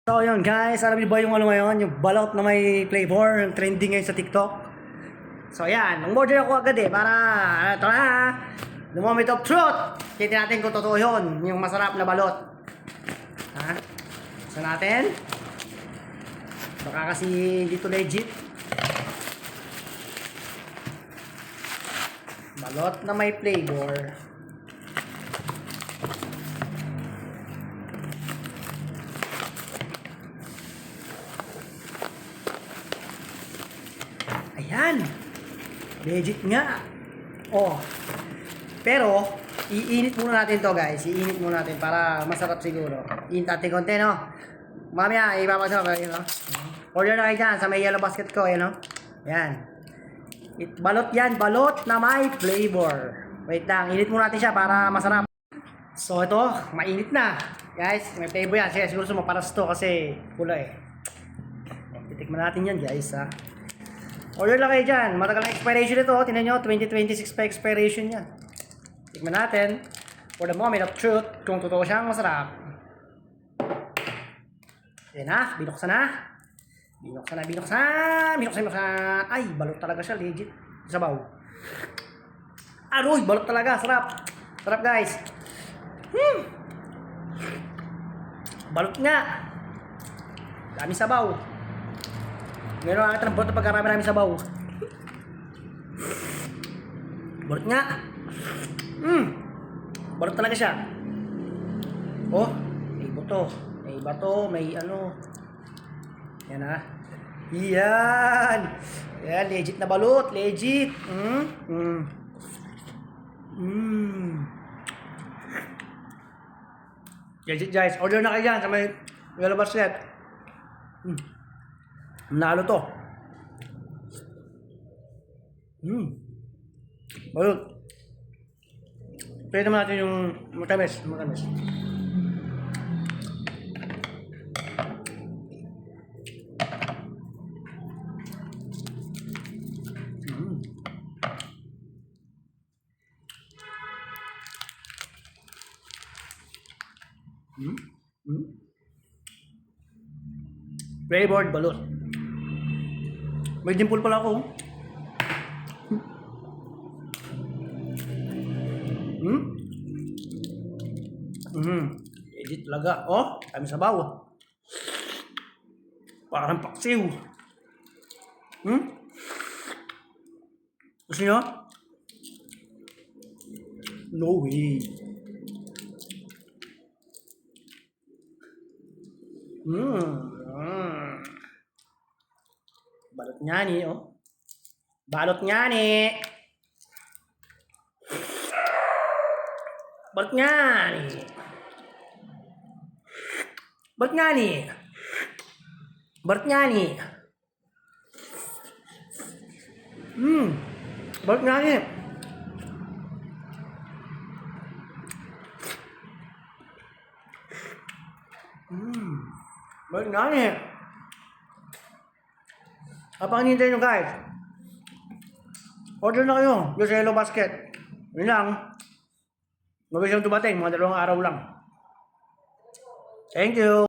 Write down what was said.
So yun guys, alam niyo ba yung ano ngayon, yung balot na may flavor, yung trending ngayon sa TikTok. So ayan, umorder ako agad para, ito na, the moment of truth. Kita natin kung totoo yun, yung masarap na balot. Ha? So natin, baka kasi dito legit. Balot na may flavor. Ayan. Legit nga. Oh. Pero, iinit muna natin to guys. Iinit muna natin para masarap siguro. Iinit natin konti, no? Mamaya, ipapasok ko yun, no? Order na kayo dyan sa may yellow basket ko, yun, no? Ayan. Balot yan. Balot na may flavor. Wait lang. Init muna natin siya para masarap. So, ito. Mainit na. Guys, may flavor yan. Siguro sumaparas to kasi pula eh. Titikman natin yan, guys, ha? Order lang kayo dyan. Matagal na expiration ito. Tingnan nyo, 2026 pa expiration yan. Tikman natin. For the moment of truth, kung totoo siyang masarap. Yan na. Binuksan na. Binuksan. Ay, balot talaga siya. Legit. Sabaw. Aroy, balot talaga. Sarap. Sarap, guys. Balot nga. Dami sabaw. Meron ang balot na pagkarami namin sabaw. Balot nga. Balot talaga siya. Oh, may buto. May bato, may ano. Yan ha. Yan. Yan, legit na balot. Legit. Legit guys. Order na kayo dyan sa may yellow basket. Nalo to. Balot. Pwede naman natin yung matamis. Flavored balot. May dimple pala ako. Legit talaga. Oh, kami sabaw. Parang paksiw. Gusto nyo? No way. Balot nga ni, oh. Balot nga ni. Balot nga ni. Balot nga ni. Balot nga ni. Balot nga ni. Balot nga ni. Apang hinintay nyo guys. Order na kayo. Yung sa yellow basket. Yun lang. Mabilis yung dumating. Mga 2 araw lang. Thank you.